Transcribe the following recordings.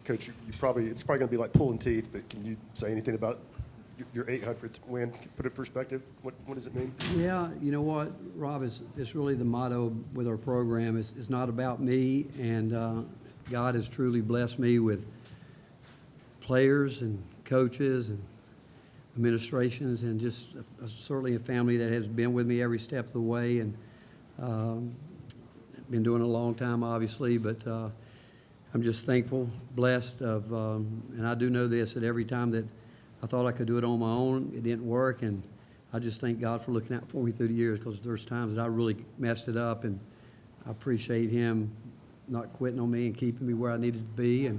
Coach, it's probably going to be like pulling teeth, but can you say anything about your 800th win? Put it in perspective. What does it mean? Yeah, you know what, Rob, it's really the motto with our program. It's not about me, and God has truly blessed me with players and coaches and administrations, and just certainly a family that has been with me every step of the way, and been doing it a long time, obviously, but I'm just thankful, blessed of, and I do know this, that every time that I thought I could do it on my own, it didn't work, and I just thank God for looking out for me through the years, because there's times that I really messed it up, and I appreciate Him not quitting on me and keeping me where I needed to be,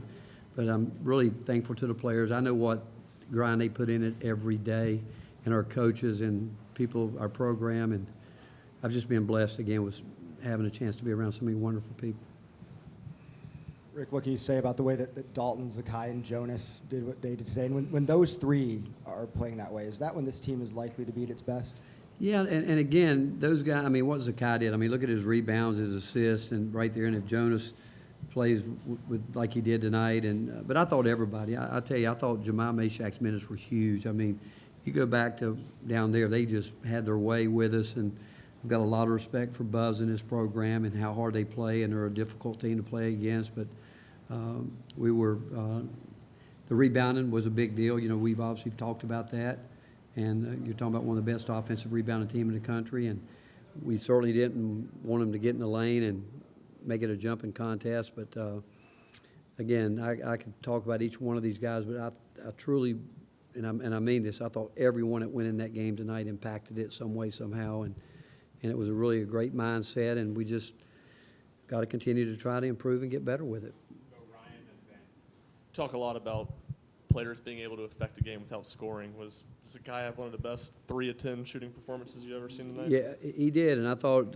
but I'm really thankful to the players. I know what grind they put in it every day, and our coaches and people, our program, and I've just been blessed again with having a chance to be around so many wonderful people. Rick, what can you say about the way that Dalton, Zhakai, and Jonas did what they did today? And when those three are playing that way, is that when this team is likely to be at its best? Yeah, and again, those guys, I mean, what Zhakai did, I mean, look at his rebounds, his assists, and right there, and if Jonas plays with like he did tonight, and but I thought everybody, I tell you, I thought Jamal Mashak's minutes were huge. I mean, you go back to down there, they just had their way with us, and I've got a lot of respect for Buzz and his program and how hard they play, and they're a difficult team to play against, but we were, the rebounding was a big deal. You know, we've obviously talked about that, and you're talking about one of the best offensive rebounding team in the country, and we certainly didn't want them to get in the lane and make it a jumping contest, but again, I could talk about each one of these guys, but I truly, and I mean this, I thought everyone that went in that game tonight impacted it some way, somehow, and it was really a great mindset, and we just got to continue to try to improve and get better with it. Talk a lot about players being able to affect a game without scoring. Was Zhakai have one of the best 3 of 10 shooting performances you've ever seen tonight? Yeah, he did, and I thought,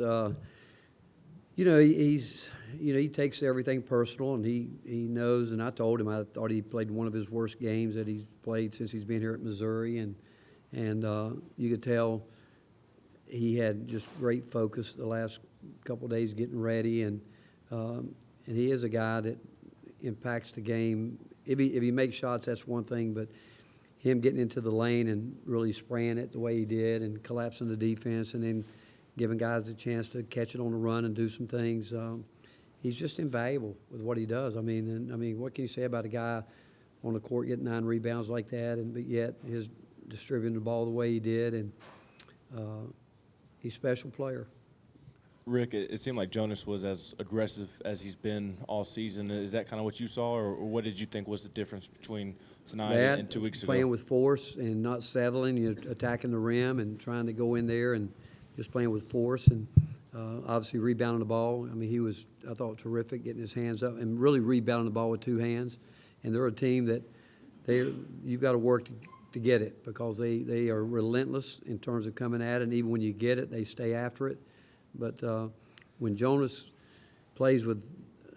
you know, he takes everything personal, and he knows. And I told him I thought he played one of his worst games that he's played since he's been here at Missouri, and you could tell he had just great focus the last couple of days getting ready, and he is a guy that impacts the game. If he makes shots, that's one thing, but him getting into the lane and really spraying it the way he did and collapsing the defense and then giving guys a chance to catch it on the run and do some things, he's just invaluable with what he does. I mean, what can you say about a guy on the court getting 9 rebounds like that, but yet his distributing the ball the way he did, and he's a special player. Rick, it seemed like Jonas was as aggressive as he's been all season. Is that kind of what you saw, or what did you think was the difference between tonight and 2 weeks ago? Playing with force and not settling, attacking the rim and trying to go in there and just playing with force, and obviously rebounding the ball. I mean, he was, I thought, terrific, getting his hands up and really rebounding the ball with 2 hands. And they're a team that you've got to work to get it, because they are relentless in terms of coming at it, and even when you get it, they stay after it. But when Jonas plays with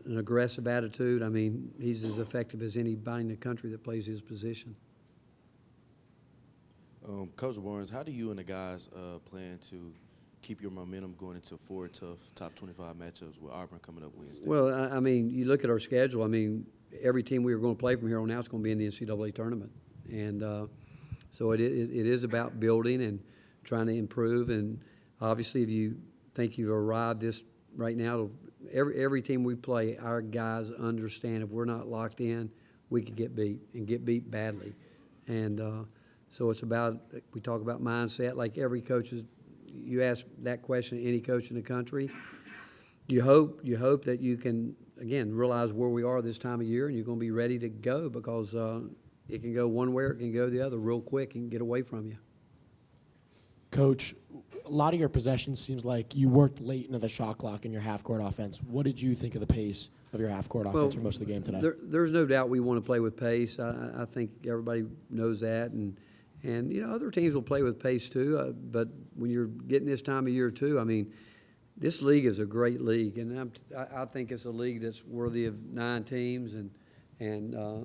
an aggressive attitude, I mean, he's as effective as anybody in the country that plays his position. Coach Barnes, how do you and the guys plan to keep your momentum going into 4 tough top 25 matchups with Auburn coming up Wednesday? Well, I mean, you look at our schedule. I mean, every team we are going to play from here on out is going to be in the NCAA tournament. And so it is about building and trying to improve. And obviously, if you think you've arrived this right now, every team we play, our guys understand if we're not locked in, we could get beat, and get beat badly. And so it's about, we talk about mindset, like every coach is, you ask that question to any coach in the country, you hope that you can, again, realize where we are this time of year, and you're going to be ready to go, because it can go one way or it can go the other real quick and get away from you. Coach, a lot of your possessions seems like you worked late into the shot clock in your half-court offense. What did you think of the pace of your half-court offense for most of the game today? There's no doubt we want to play with pace. I think everybody knows that, and you know, other teams will play with pace too. But when you're getting this time of year too, I mean, this league is a great league, and I think it's a league that's worthy of 9 teams, and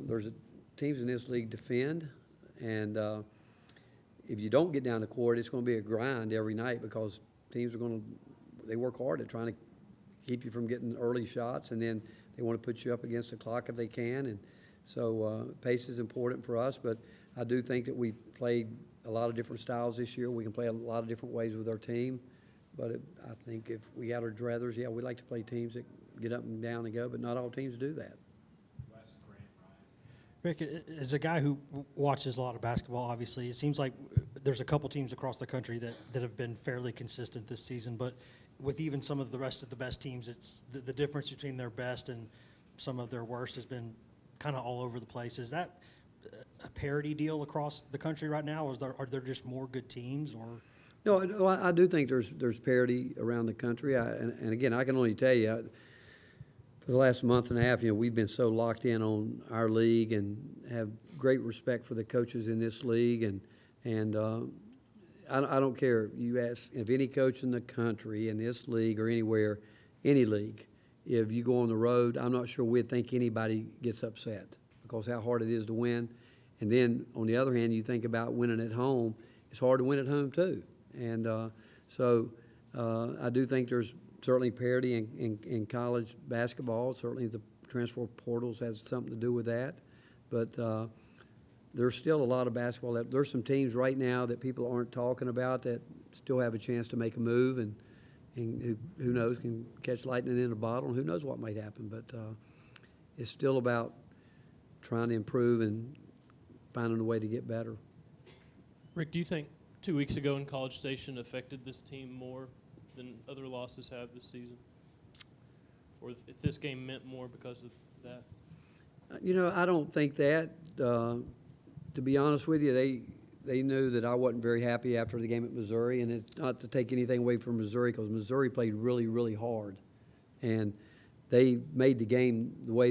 there's teams in this league defend, and if you don't get down the court, it's going to be a grind every night, because teams are they work hard at trying to keep you from getting early shots, and then they want to put you up against the clock if they can. And So pace is important for us, but I do think that we played a lot of different styles this year. We can play a lot of different ways with our team. But I think if we had our druthers, yeah, we like to play teams that get up and down and go, but not all teams do that. Rick, as a guy who watches a lot of basketball, obviously, it seems like there's a couple teams across the country that have been fairly consistent this season. But with even some of the rest of the best teams, it's the difference between their best and some of their worst has been kind of all over the place. Is that a parity deal across the country right now, or are there just more good teams? Or No, I do think there's parity around the country. And again, I can only tell you, for the last month and a half, we've been so locked in on our league and have great respect for the coaches in this league. And I don't care. You ask if any coach in the country, in this league or anywhere, any league, if you go on the road, I'm not sure we'd think anybody gets upset because how hard it is to win. And then, on the other hand, you think about winning at home. It's hard to win at home, too. And so I do think there's certainly parity in college basketball. Certainly the transfer portals has something to do with that. But there's still a lot of basketball. There's some teams right now that people aren't talking about that still have a chance to make a move, and who knows, can catch lightning in a bottle, and who knows what might happen. But it's still about trying to improve and finding a way to get better. Rick, do you think 2 weeks ago in College Station affected this team more than other losses have this season? Or if this game meant more because of that? I don't think that. To be honest with you, they knew that I wasn't very happy after the game at Missouri, and it's not to take anything away from Missouri because Missouri played really, really hard. And they made the game the way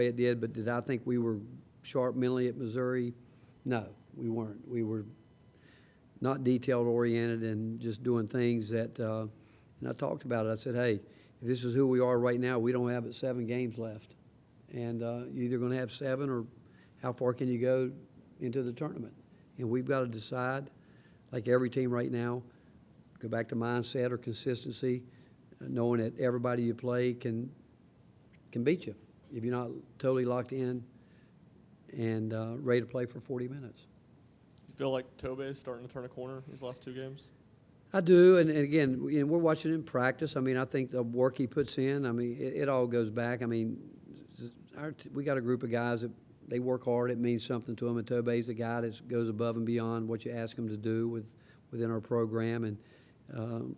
it did, but did I think we were sharp mentally at Missouri? No, we weren't. We were not detail-oriented and just doing things that and I talked about it. I said, hey, if this is who we are right now, we don't have but 7 games left. And you're either going to have 7 or how far can you go into the tournament? And we've got to decide, like every team right now, go back to mindset or consistency, knowing that everybody you play can beat you if you're not totally locked in and ready to play for 40 minutes. You feel like Tobe is starting to turn a corner these last 2 games? I do, and again, we're watching it in practice. I mean, I think the work he puts in, I mean, it all goes back. I mean, we got a group of guys that they work hard. It means something to them, and Tobe's the guy that goes above and beyond what you ask him to do within our program, and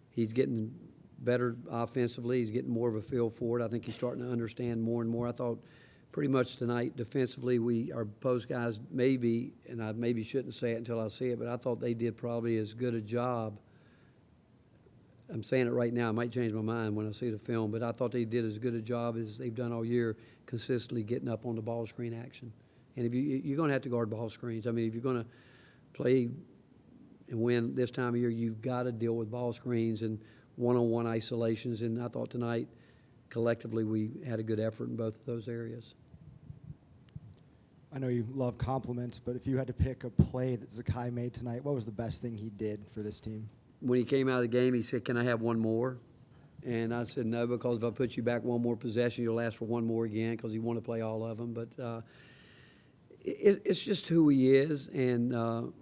he's getting better offensively. He's getting more of a feel for it. I think he's starting to understand more and more. I thought pretty much tonight defensively, our post guys maybe, and I maybe shouldn't say it until I see it, but I thought they did probably as good a job. I'm saying it right now. I might change my mind when I see the film, but I thought they did as good a job as they've done all year, consistently getting up on the ball screen action. And if you're going to have to guard ball screens. I mean, if you're going to play and win this time of year, you've got to deal with ball screens and one-on-one isolations. And I thought tonight, collectively, we had a good effort in both of those areas. I know you love compliments, but if you had to pick a play that Zhakai made tonight, what was the best thing he did for this team? When he came out of the game, he said, "Can I have one more?" And I said, "No, because if I put you back one more possession, you'll ask for one more again," because he wanted to play all of them. But it's just who he is, and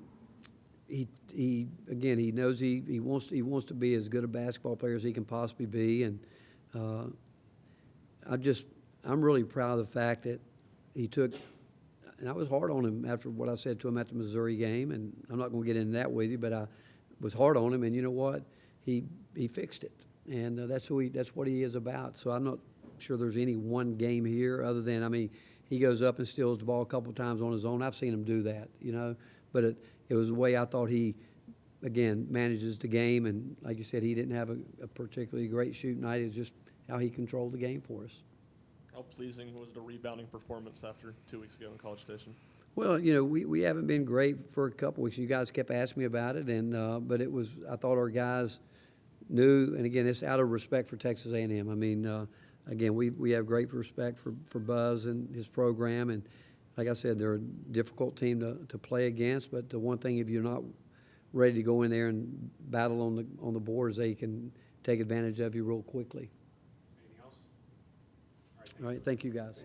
he again, he knows he wants to be as good a basketball player as he can possibly be, and I'm really proud of the fact that he took. And I was hard on him after what I said to him at the Missouri game, and I'm not going to get into that with you, but I was hard on him, and you know what? He fixed it, and that's what he is about. So I'm not sure there's any one game here other than, I mean, he goes up and steals the ball a couple of times on his own. I've seen him do that, but it was the way I thought he, again, manages the game, and like you said, he didn't have a particularly great shoot night. It's just how he controlled the game for us. How pleasing was the rebounding performance after 2 weeks ago in College Station? Well, we haven't been great for a couple weeks. You guys kept asking me about it, and but I thought our guys knew, and again, it's out of respect for Texas A&M. I mean, again, we have great respect for Buzz and his program, and like I said, they're a difficult team to play against. But the one thing, if you're not ready to go in there and battle on the boards, they can take advantage of you real quickly. All right, thank you, guys.